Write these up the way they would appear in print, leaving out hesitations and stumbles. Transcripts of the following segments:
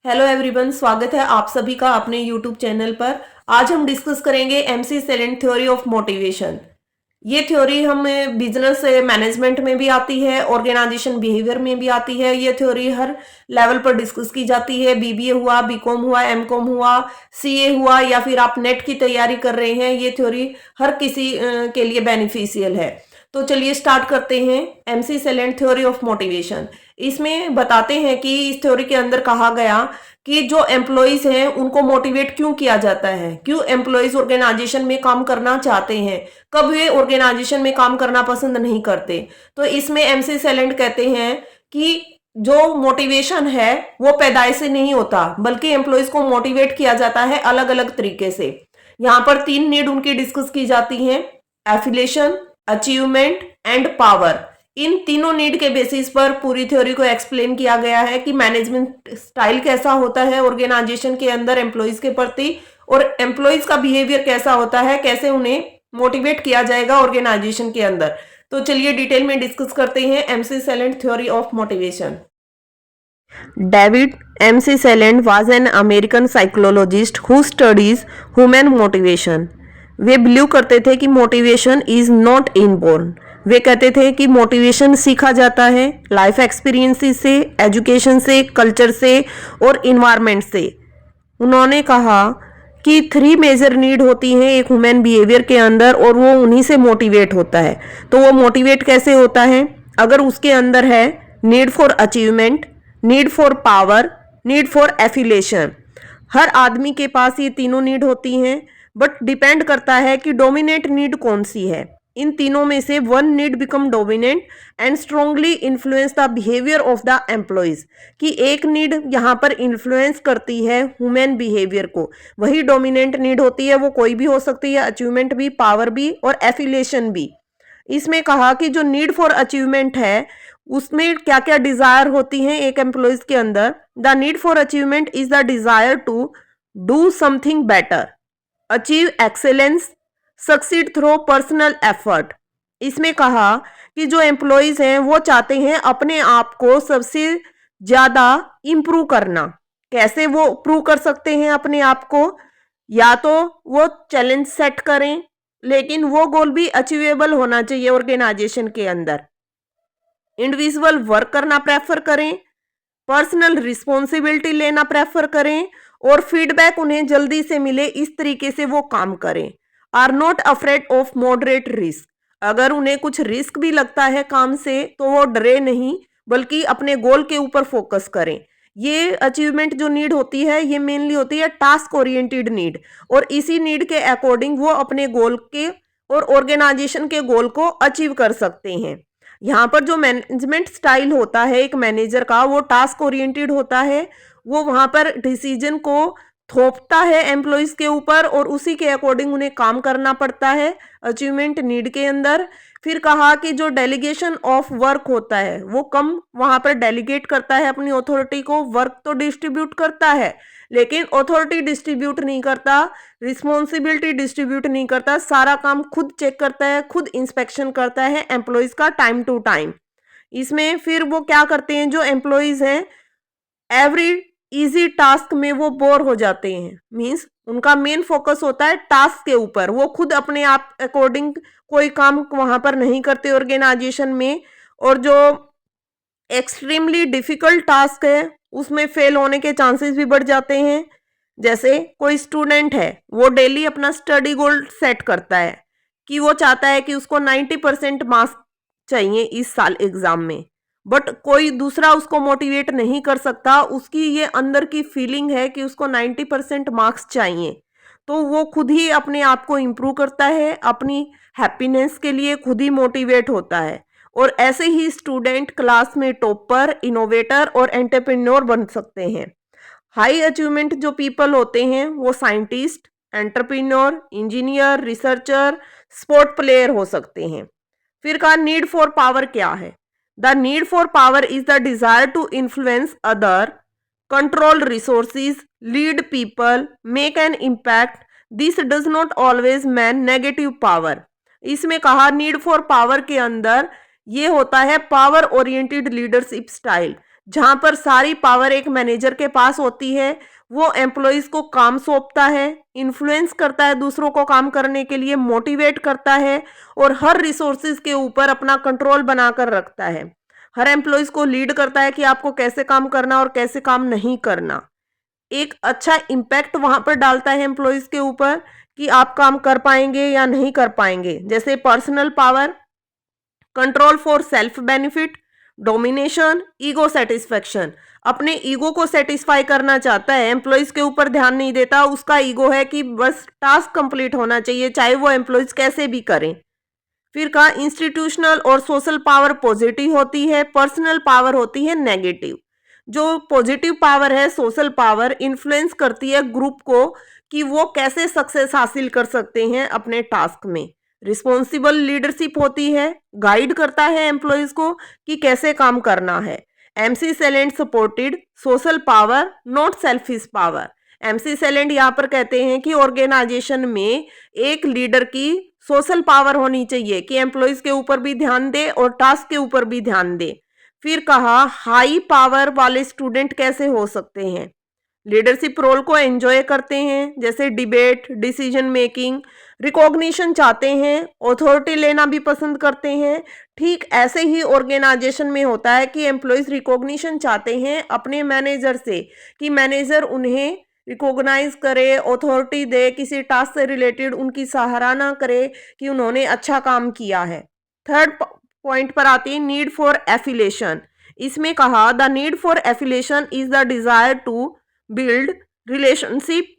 Hello everyone, स्वागत है आप सभी का अपने यूट्यूब चैनल पर। आज हम डिस्कस करेंगे MC salient theory of motivation. ये थ्योरी हमें बिजनेस मैनेजमेंट में भी आती है, ऑर्गेनाइजेशन बिहेवियर में भी आती है। ये थ्योरी हर लेवल पर डिस्कस की जाती है। बीबीए हुआ, बीकॉम हुआ, एमकॉम हुआ, सीए हुआ, या फिर आप नेट की तैयारी कर रहे हैं, ये थ्योरी हर किसी के लिए बेनिफिशियल है। तो चलिए स्टार्ट करते हैं। MC salient theory of motivation, इसमें बताते हैं कि इस थ्योरी के अंदर कहा गया कि जो एम्प्लॉइज हैं उनको मोटिवेट क्यों किया जाता है, क्यों एम्प्लॉइज ऑर्गेनाइजेशन में काम करना चाहते हैं, कब वे ऑर्गेनाइजेशन में काम करना पसंद नहीं करते। तो इसमें एमसी सेलेंट कहते हैं कि जो मोटिवेशन है वो पैदाइश से नहीं होता, बल्कि एम्प्लॉइज को मोटिवेट किया जाता है अलग अलग तरीके से। यहाँ पर 3 नीड उनकी डिस्कस की जाती हैं: एफिलेशन, अचीवमेंट एंड पावर। इन तीनों नीड के बेसिस पर पूरी थ्योरी को एक्सप्लेन किया गया है कि मैनेजमेंट स्टाइल कैसा होता है ऑर्गेनाइजेशन के अंदर एम्प्लॉइज के प्रति, और एम्प्लॉइज का बिहेवियर कैसा होता है, कैसे उन्हें मोटिवेट किया जाएगा ऑर्गेनाइजेशन के अंदर। तो चलिए डिटेल में डिस्कस करते हैं MC salient theory of motivation. David MC salient was an American psychologist who studies human motivation. Way believe करते थे कि मोटिवेशन इज नॉट इनबॉर्न। वे कहते थे कि मोटिवेशन सीखा जाता है लाइफ एक्सपीरियंसेस से, एजुकेशन से, कल्चर से और इन्वायरमेंट से। उन्होंने कहा कि 3 मेजर नीड होती हैं एक ह्यूमन बिहेवियर के अंदर, और वो उन्हीं से मोटिवेट होता है। तो वो मोटिवेट कैसे होता है? अगर उसके अंदर है need for achievement, need for power, need for affiliation. हर आदमी के पास ये तीनों नीड होती हैं, बट डिपेंड करता है कि डोमिनेट नीड कौन सी है। इन तीनों में से one need become dominant and strongly influence the behaviour of the employees. कि एक नीड यहाँ पर इन्फ्लुएंस करती है ह्यूमन बिहेवियर को, वही डोमिनेंट नीड होती है। वो कोई भी हो सकती है, अचीवमेंट भी, पावर भी और एफिलेशन भी। इसमें कहा कि जो नीड फॉर अचीवमेंट है उसमें क्या क्या डिजायर होती हैं एक एम्प्लॉइज के अंदर। The need for achievement is the desire to do something better, achieve excellence, succeed through personal effort. इसमें कहा कि जो एम्प्लॉइज हैं वो चाहते हैं अपने आप को सबसे ज्यादा इंप्रूव करना। कैसे वो प्रूव कर सकते हैं अपने आप को? या तो वो चैलेंज सेट करें, लेकिन वो गोल भी अचीवेबल होना चाहिए ऑर्गेनाइजेशन के अंदर। इंडिविजुअल वर्क करना प्रेफर करें, पर्सनल रिस्पॉन्सिबिलिटी लेना प्रेफर करें, और फीडबैक उन्हें जल्दी से मिले, इस तरीके से वो काम करें। Are not afraid of moderate risk. अगर उन्हें कुछ रिस्क भी लगता है काम से तो वो डरे नहीं, बल्कि अपने गोल के ऊपर फोकस करें। ये अचीवमेंट जो नीड होती है ये मेनली होती है टास्क ओरिएंटेड नीड, और इसी नीड के अकॉर्डिंग वो अपने गोल के और ऑर्गेनाइजेशन के गोल को अचीव कर सकते हैं। यहाँ पर जो मैनेजमेंट स्टाइल होता है एक मैनेजर का, वो टास्क ओरिएंटेड होता है। वो वहां पर डिसीजन को थोपता है एम्प्लॉइज के ऊपर, और उसी के अकॉर्डिंग उन्हें काम करना पड़ता है अचीवमेंट नीड के अंदर। फिर कहा कि जो डेलीगेशन ऑफ वर्क होता है वो कम वहां पर डेलीगेट करता है अपनी अथॉरिटी को। वर्क तो डिस्ट्रीब्यूट करता है, लेकिन अथॉरिटी डिस्ट्रीब्यूट नहीं करता, रिस्पॉन्सिबिलिटी डिस्ट्रीब्यूट नहीं करता। सारा काम खुद चेक करता है, खुद इंस्पेक्शन करता है एम्प्लॉइज का टाइम टू टाइम। इसमें फिर वो क्या करते हैं, जो एम्प्लॉइज हैं एवरी इजी टास्क में वो बोर हो जाते हैं। मीन्स उनका मेन फोकस होता है टास्क के ऊपर, वो खुद अपने आप अकॉर्डिंग कोई काम वहां पर नहीं करते ऑर्गेनाइजेशन में। और जो एक्सट्रीमली डिफिकल्ट टास्क है उसमें फेल होने के चांसेस भी बढ़ जाते हैं। जैसे कोई स्टूडेंट है, वो डेली अपना स्टडी गोल सेट करता है कि वो चाहता है कि उसको 90% मार्क्स चाहिए इस साल एग्जाम में, बट कोई दूसरा उसको मोटिवेट नहीं कर सकता। उसकी ये अंदर की फीलिंग है कि उसको 90% मार्क्स चाहिए, तो वो खुद ही अपने आप को इम्प्रूव करता है, अपनी हैप्पीनेस के लिए खुद ही मोटिवेट होता है। और ऐसे ही स्टूडेंट क्लास में टॉपर, इनोवेटर और एंटरप्रेन्योर बन सकते हैं। हाई अचीवमेंट जो पीपल होते हैं वो scientist, entrepreneur, engineer, researcher, sport player हो सकते हैं। फिर कहा नीड फॉर पावर क्या है? The need for power is the desire to influence other, control resources, lead people, make an impact. This does not always mean negative power. इसमें कहा need for power के अंदर ये होता है पावर ओरिएंटेड लीडरशिप स्टाइल। जहां पर सारी पावर एक मैनेजर के पास होती है। वो एम्प्लॉइज को काम सौंपता है, इन्फ्लुएंस करता है दूसरों को काम करने के लिए, मोटिवेट करता है और हर रिसोर्सेज के ऊपर अपना कंट्रोल बनाकर रखता है। हर एम्प्लॉइज को लीड करता है कि आपको कैसे काम करना और कैसे काम नहीं करना। एक अच्छा इम्पैक्ट वहां पर डालता है एम्प्लॉइज के ऊपर कि आप काम कर पाएंगे या नहीं कर पाएंगे। जैसे personal power, control for self benefit, domination, ego satisfaction. अपने ईगो को सेटिस्फाई करना चाहता है, एम्प्लॉइज के ऊपर ध्यान नहीं देता। उसका ईगो है कि बस टास्क कंप्लीट होना चाहिए, चाहे वो एम्प्लॉइज कैसे भी करें। फिर कहा इंस्टीट्यूशनल और सोशल पावर पॉजिटिव होती है, पर्सनल पावर होती है नेगेटिव। जो पॉजिटिव पावर है, सोशल पावर, इन्फ्लुएंस करती है ग्रुप को कि वो कैसे सक्सेस हासिल कर सकते हैं अपने टास्क में। रिस्पॉन्सिबल लीडरशिप होती है, गाइड करता है एम्प्लॉयज को कि कैसे काम करना है। MC salient supported social power, not selfish power. MC salient यहाँ पर कहते हैं कि ऑर्गेनाइजेशन में एक लीडर की सोशल पावर होनी चाहिए कि एम्प्लॉयज के ऊपर भी ध्यान दे और टास्क के ऊपर भी ध्यान दे। फिर कहा हाई पावर वाले स्टूडेंट कैसे हो सकते हैं। लीडरशिप रोल को एंजॉय करते हैं, जैसे डिबेट, डिसीजन मेकिंग, रिकॉग्निशन चाहते हैं, अथॉरिटी लेना भी पसंद करते हैं। ठीक ऐसे ही ऑर्गेनाइजेशन में होता है कि एम्प्लॉयज रिकॉग्निशन चाहते हैं अपने मैनेजर से कि मैनेजर उन्हें रिकॉग्नाइज करे, अथॉरिटी दे, किसी टास्क से रिलेटेड उनकी सराहना करे कि उन्होंने अच्छा काम किया है। थर्ड पॉइंट पर आती है नीड फॉर एफिलिएशन। इसमें कहा the need for affiliation is the desire to build relationship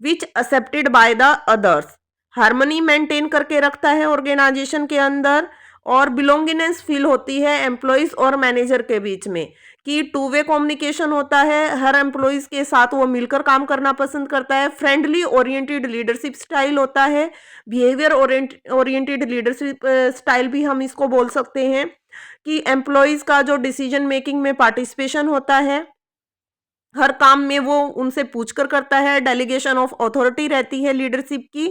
which accepted by the others. Harmony maintain करके रखता है ऑर्गेनाइजेशन के अंदर और बिलोंगिनेंस फील होती है एम्प्लॉयज और मैनेजर के बीच में कि टू वे कम्युनिकेशन होता है। हर एम्प्लॉयज के साथ वो मिलकर काम करना पसंद करता है। फ्रेंडली ओरिएंटेड लीडरशिप स्टाइल होता है, बिहेवियर ओरिएंटेड लीडरशिप स्टाइल भी हम इसको बोल सकते हैं कि एम्प्लॉयज का जो डिसीजन मेकिंग में पार्टिसिपेशन होता है, हर काम में वो उनसे पूछकर करता है। डेलीगेशन ऑफ अथॉरिटी रहती है लीडरशिप की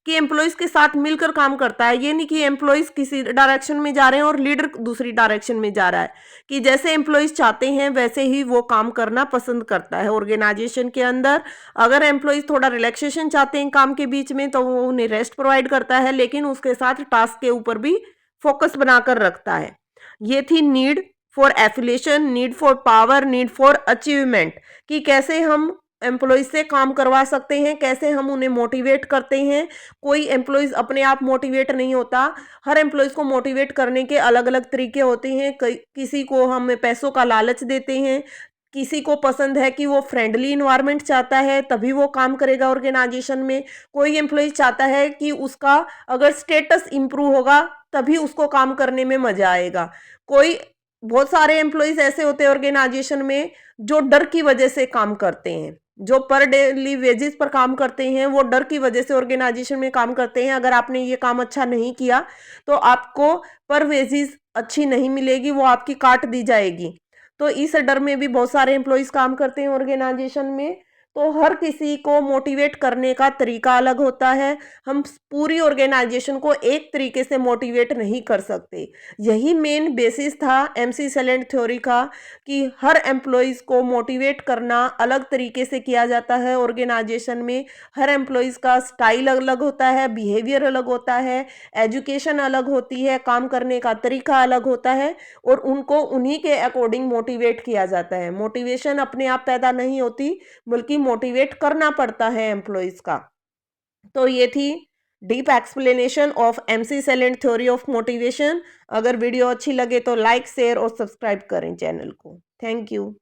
कि एम्प्लॉयज के साथ मिलकर काम करता है। ये नहीं कि एम्प्लॉयज किसी डायरेक्शन में जा रहे हैं और लीडर दूसरी डायरेक्शन में जा रहा है, कि जैसे एम्प्लॉयज चाहते हैं वैसे ही वो काम करना पसंद करता है ऑर्गेनाइजेशन के अंदर। अगर एम्प्लॉयज थोड़ा रिलैक्सेशन चाहते हैं काम के बीच में तो वो उन्हें रेस्ट प्रोवाइड करता है, लेकिन उसके साथ टास्क के ऊपर भी फोकस बनाकर रखता है। ये थी need for affiliation, need for power, need for achievement कि कैसे हम एम्प्लॉयज से काम करवा सकते हैं, कैसे हम उन्हें मोटिवेट करते हैं। कोई एम्प्लॉयज अपने आप मोटिवेट नहीं होता, हर एम्प्लॉयज को मोटिवेट करने के अलग अलग तरीके होते हैं। किसी को हम पैसों का लालच देते हैं, किसी को पसंद है कि वो फ्रेंडली इन्वायरमेंट चाहता है तभी वो काम करेगा ऑर्गेनाइजेशन में। कोई एम्प्लॉय चाहता है कि उसका अगर स्टेटस इंप्रूव होगा तभी उसको काम करने में मजा आएगा। कोई बहुत सारे एम्प्लॉयज ऐसे होते हैं ऑर्गेनाइजेशन में जो डर की वजह से काम करते हैं, जो पर डेली वेजेस पर काम करते हैं, वो डर की वजह से ऑर्गेनाइजेशन में काम करते हैं। अगर आपने ये काम अच्छा नहीं किया तो आपको पर वेजेस अच्छी नहीं मिलेगी, वो आपकी काट दी जाएगी। तो इस डर में भी बहुत सारे एम्प्लॉयज काम करते हैं ऑर्गेनाइजेशन में। तो हर किसी को मोटिवेट करने का तरीका अलग होता है। हम पूरी ऑर्गेनाइजेशन को एक तरीके से मोटिवेट नहीं कर सकते। यही मेन बेसिस था एमसी सेलेंट थ्योरी का कि हर एम्प्लॉयज को मोटिवेट करना अलग तरीके से किया जाता है ऑर्गेनाइजेशन में। हर एम्प्लॉयज का स्टाइल अलग होता है, बिहेवियर अलग होता है, एजुकेशन अलग होती है, काम करने का तरीका अलग होता है और उनको उन्हीं के अकॉर्डिंग मोटिवेट किया जाता है। मोटिवेशन अपने आप पैदा नहीं होती बल्कि मोटिवेट करना पड़ता है एम्प्लॉयज का। तो ये थी deep explanation of MC salient theory of motivation. अगर वीडियो अच्छी लगे तो लाइक, शेयर और सब्सक्राइब करें चैनल को। Thank you.